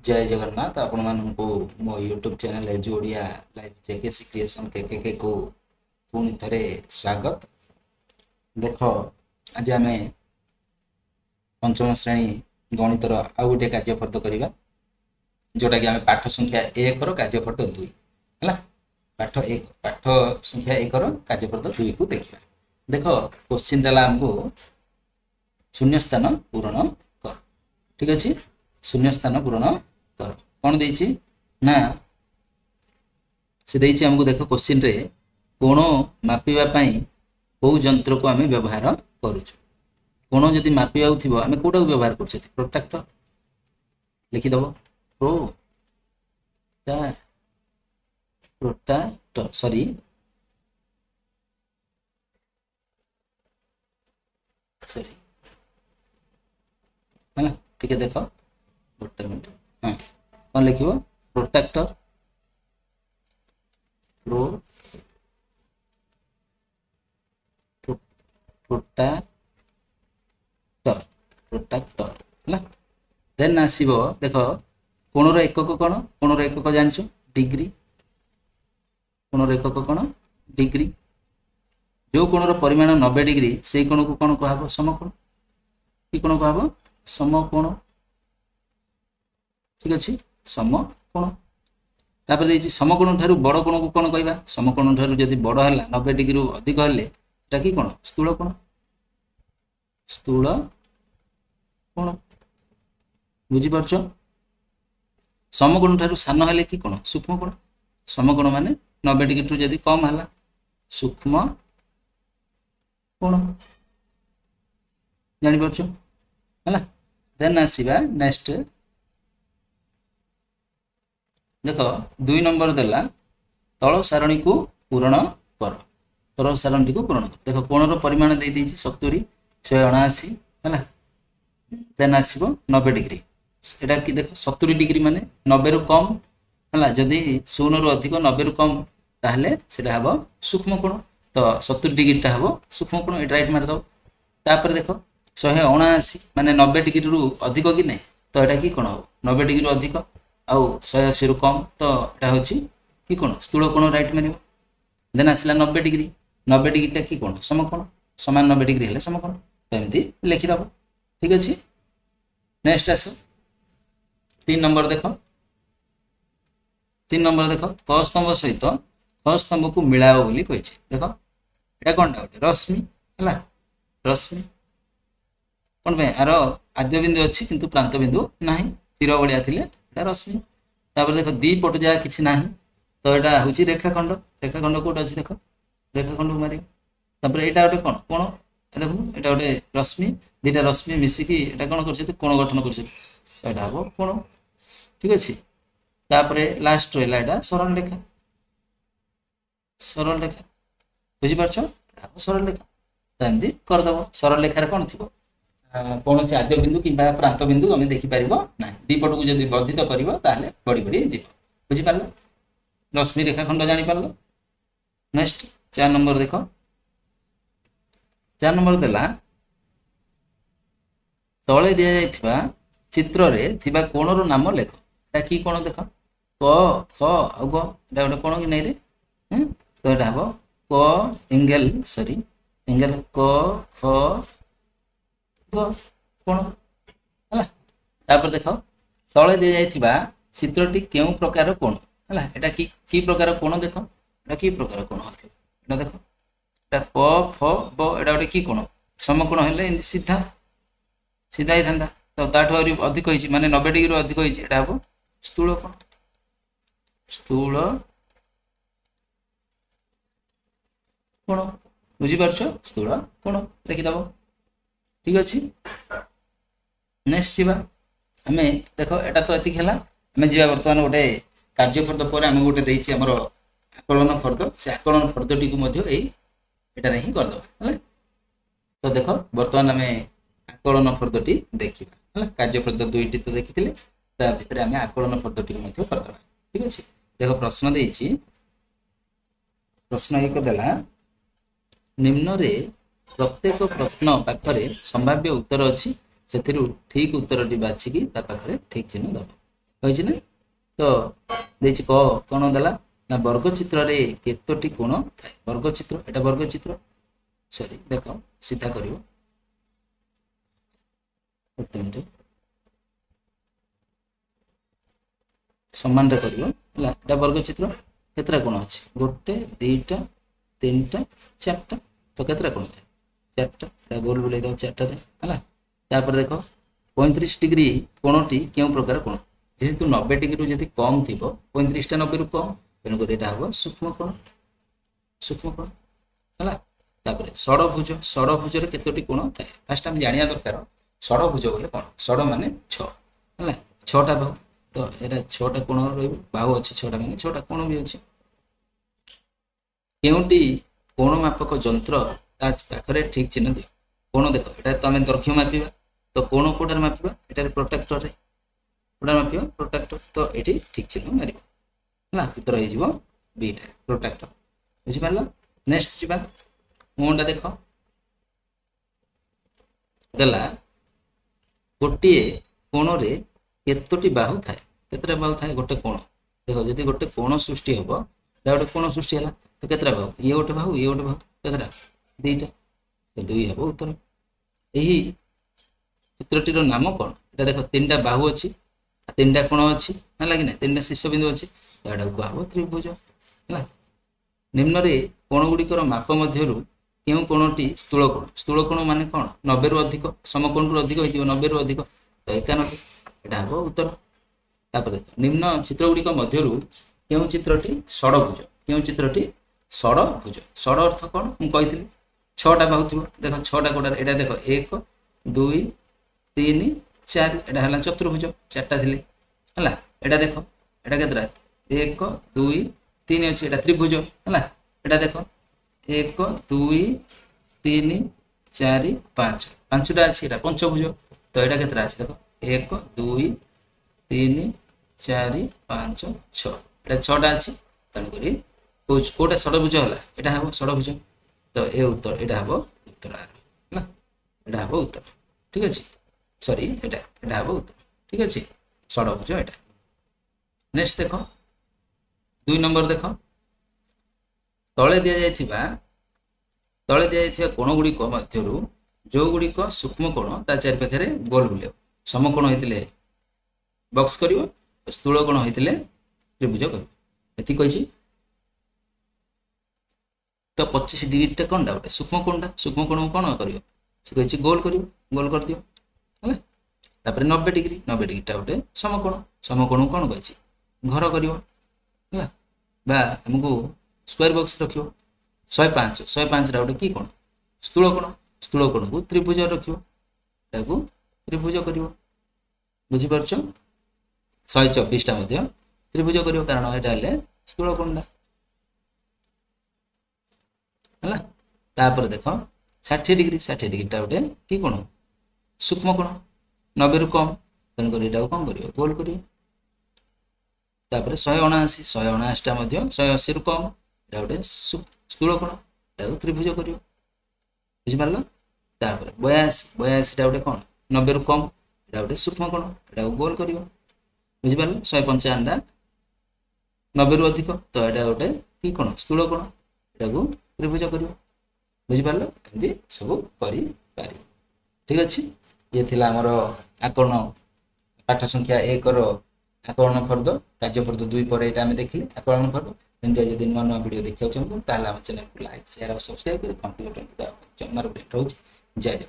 जय जगन्नाथ आपण मानू मो YouTube channel एजु Odia live JKC creation के को पुणी थे स्वागत। देख आज आम पंचम श्रेणी गणितर आउ गोटे कार्यफट करवा जोटा कि आम पाठ संख्या 1 कार्यफट 2 है पाठ संख्या 1 कार्यफट 2 को देखा। देख क्वेश्चन देला आमको शून्य स्थान पूरण कर। ठीक अच्छे शून्य स्थान पूरण कर कौन देछि ना से देछि हमको। देख क्वेश्चन रे कोण मापिबा पई को यंत्र को आम व्यवहार करूछु। कोण जदि मापिबा थिबो आम कोटा को व्यवहार करछथि प्रोट्रैक्टर लिखि दबो प्रोट्रैक्टर सॉरी है ठीक है। देख गोटे मिनट हाँ कौन लिख प्रोट्रैक्टर प्रोट्रैक्टर है देन आसीबो। देख कोणर एकक कौन कोणर एकक जानछु डिग्री। कोणर एकक कौन डिग्री। जो कोणर परिमाण 90 डिग्री से कोण को कौन कहबो समकोण कि कोण कहबो समकोण। ठीक अच्छे समकोण तापर देछि समकोण ठारू बड़ कोण को कौन कहबा समकोण ठारू जदि बड़ हला 90 डिग्री अधिक हले एटा कि कोण स्थूल कोण। स्थूल कोण बुझी परछो। समकोण ठारू सान हले कि कोण सूक्ष्म कोण। समकोण माने 90 डिग्री ठारू जदि कम हला सूक्ष्म कोण जानि परछो हला। देन आसीबा नेक्स्ट। देख 2 नंबर देला तल सारणी को पूरण कर। तल सारणी को पूरण कर। देख कोणर परिमाण दे देछि 70 179 हैला। देन आसीबो 90 डिग्री एटा कि देख 70 डिग्री माने 90 रु कम हैला। जदि 0 रु अधिक 90 रु कम ताहले सेटा हबो सूक्ष्म कोण। तो 70 डिग्री टा हबो सूक्ष्म कोण एटा राइट मार दो। तापर देख 179 माने 90 डिग्री रु अधिक कि नै तो एटा कि कोण हबो 90 डिग्री रु अधिक आउ 180 रु कम तो एटा होछि कि कोण स्थूल कोण राइट मारिबो। देन आसला 90 डिग्री 90 डिग्री टा कि कोण समकोण समान 90 डिग्री हेले समकोण तो एमती लिखि दबो। ठीक अछि नेक्स्ट आसो 3 नंबर। देख 3 नंबर देख क स्तंभ सहित ख स्तंभ को मिलाओ बोली कहिছে। देख एटा कोनटा होते रश्मि हला। रश्मि कोन बे आरो आद्य बिंदु अछि किंतु प्रांत बिंदु नाही तीर बलिया थिले रश्मि। तापर देख दी पट जा किछि नाही तो एटा होछि रेखाखंड। रेखाखंड कोट अछि देख रेखाखंड मारि। तापर एटा ओटे कोन कोन देखु एटा ओटे रश्मि दीटा रश्मि मिसी की एटा कोन करछि कोन गठन करछि एटा हबो कोन। ठीक अछि तापर लास्ट रहला एटा सरल रेखा। सरल रेखा बुझि परछो सरल रेखा त एमदी कर दबो। सरल रेखा रे कोन थिबो कौन से आद्य बिंदु कि प्रांत बिंदु आम देखिपर ना दीपट को जब वर्धित कर बढ़ी बढ़ी जी बुझीपार रश्मि रेखाखंड जापर। नेक्स्ट 4 नंबर देख 4 नंबर देला तले दि जाइथिबा चित्र रे थिबा कोणर नाम लेख। एटा की कोण देख क ख आ ग एटा गोटे कोण कि नै रे तो एटा हबो क एंगल सॉरी एंगल क ख कोण हला। तापर देख तले दि जाइथिबा चित्रटी केउ प्रकार कोण हला। एटा की प्रकार कोण देख एटा की प्रकार कोण होथि एटा देख एटा प फ ब एटा गोटे की कोण समकोण हेले इन सीधा सीधा ही थांदा तो ताठो अधिक होइछि माने 90 डिग्री अधिक होइछि एटा हबो स्थूल कोण। स्थूल कोण बुझी परछो स्थूल कोण लिखि दबो। ठीक अच्छे नेक्स्ट जीवा आम देख एटा तो एतिक है आम जी बर्तमान गोटे कार्यफर्द पर आम गोटे देछि हमर आकलन फर्द से आकलन फर्दटी को मध्य एटार ही करदे। तो देख बर्तमान आम आकलन फर्दटी देखा है कार्यफर्द 2टी तो देखी भितर आम आकलन फर्दटी को मध्य करदे। ठीक अच्छे देख प्रश्न देछि प्रश्न 1 देला निम्न रे प्रत्येक प्रश्न पाखरे संभाव्य उत्तर अच्छी से ठीक उत्तर टी बाछिकी ता पाखरे ठीक चिन्ह दब। କହିଛି ନା ତ ଦେଇଛି କ କ'ଣ ଦେଲା ନା ବର୍ଗଚିତ୍ରରେ କେତୋଟି କୋଣ ଥାଏ ବର୍ଗଚିତ୍ର ଏଟା ବର୍ଗଚିତ୍ର ସରି ଦେଖ ସିଧା କରିବ ଗୋଟେ ମିନିଟ ସମାନଟା କରିବ ହେଲା ଏଟା ବର୍ଗଚିତ୍ର କେତେଟା କୋଣ ଅଛି ଗୋଟେ ଦୁଇଟା ତିନିଟା ଚାରିଟା ତ କେତେଟା କୋଣ ଥାଏ ଚାରିଟା ଏଟା ଗୋଲ ବୁଲେଇ ଦେବ ଚାରିଟାରେ ହେଲା ତାପରେ ଦେଖ 35 डिग्री कोणटी केउं प्रकार कोण जेहेतु 90 डिग्री जदि कम थिबो 35 टा 90 रु कम तेनु कर एटा हबो सूक्ष्म कोण हला तापर षडभुज रे केतोटी कोण थाए फर्स्ट हम जानिया दरकार षडभुज बोले कोन षड माने 6 हला 6 टा बाहु तो एटा 6 टा कोण रहइबो बाहु अछि 6 टा माने 6 टा कोण भी अछि केउंटी कोण मापक यंत्र ता पाखरे ठीक चिन्ह दियो कोण देखो एटा तमे दर्घ्य मापिबा तो कोण कोडर मापिबा एटारे प्रोटेक्टर रे कोडर मापिबा प्रोटेक्टर तो एठी ठीक चिन्ह मारिबो हला उत्तर हे जिवो बी टा प्रोटेक्टर बुझि पारला नेक्स्ट जिबा मोंडा देखो दला गोटिए कोण रे केतोटी बाहु थाए केतरा बाहु थाए गोटे कोण देखो जदी गोटे कोण सृष्टि होबो ता गोटे कोण सृष्टि हला तो केतरा बाहु ये गोटे बाहु केतरा दुईटा तो दुई हबो उत्तर एही चित्रटीर नाम कौन एटा देखो तीन टा बाहु अच्छी तीन टा कोण अच्छी ना लगे ना तीन टा शीर्ष बिंदु अच्छी एटा को त्रिभुज है निम्न रे कोण गुड़िकर माप मध्यरु केउ कोणटी स्थूल कोण माने कौन 90 रु अधिक समकोण रु अधिक होइतिबो 90 रु अधिक तो 91 एटा हबो उत्तर तापर देखो निम्न चित्र गुड़िक मध्यरु केउ चित्रटी षडभुज षड अर्थ कौन मु कहितली 6 टा बाहु थिबो देखो 6 टा कोडार एटा देखो 1 2 3 4 एटा हला चतुर्भुज चारटा थिले हला एटा देखो एटा केतरा 1 2 3 अछि एटा त्रिभुज हला एटा देखो 1 2 3 4 5 पांचटा अछि एटा पंचभुज तो एटा केतरा अछि देखो 1 2 3 4 5 6 एटा 6 टा अछि तन करी कोटा षडभुज हला एटा हबो षडभुज तो ए उत्तर एटा हबो उत्तर हला एटा हबो उत्तर ठीक अछि सॉरी एटा हबो उत्तर ठीक अछि षडभुज एटा नेक्स्ट देखो 2 नंबर देखो तळे दिया जायथिबा कोण गुडी को मध्यरु जो गुडी को सूक्ष्म कोण ता चारि पाखरे गोल बुलियो समकोण होइतिले बॉक्स करिवो स्थूल कोण होइतिले त्रिभुज करिवो एथि कहिछि तो 25 डिग्री टा कोनडा उठे सूक्ष्म कोण कोन करियो से कहिछि गोल कर दियो हला तापर 90 डिग्री टा उठे समकोण कोन कहिछि घर करियो हला बा हमको स्क्वायर बॉक्स रखियो 105 रा उठे की कोन स्थूल कोण को त्रिभुज रखियो ताको त्रिभुज करियो बुझि परछो 124 टा मध्ये त्रिभुज करियो कारण एटा हले स्थूल कोणडा हला तापर देखो 60 डिग्री टा उठे की कोण सूक्ष्म कोण 90 रु कम तन कर एटा कम करियो गोल करियो तापर 179 टा मध्ये 180 रु कम एटा उठे स्थूल कोण एटा त्रिभुज करियो बुझि पारलो तापर 82 टा उठे कोण 90 रु कम एटा उठे सूक्ष्म कोण एटा गोल करियो बुझि पारलो 155 टा 90 रु अधिक तो एटा उठे की कोण स्थूल कोण एटा को त्रिभुज करियो बुझि पारलो एंती सब करि पारियो ठीक अछि ये थिला हमर आकर्ण पाठ संख्या 1 रो आकर्ण फर्द कार्य फर्द 2 पर एटा हम देखिले आकर्ण फर्द एंती जदि नवा वीडियो देखियो चाहबो ताला हम चैनल को लाइक शेयर और सब्सक्राइब कर कंप्लीट कर जमर भेट हो जय जय।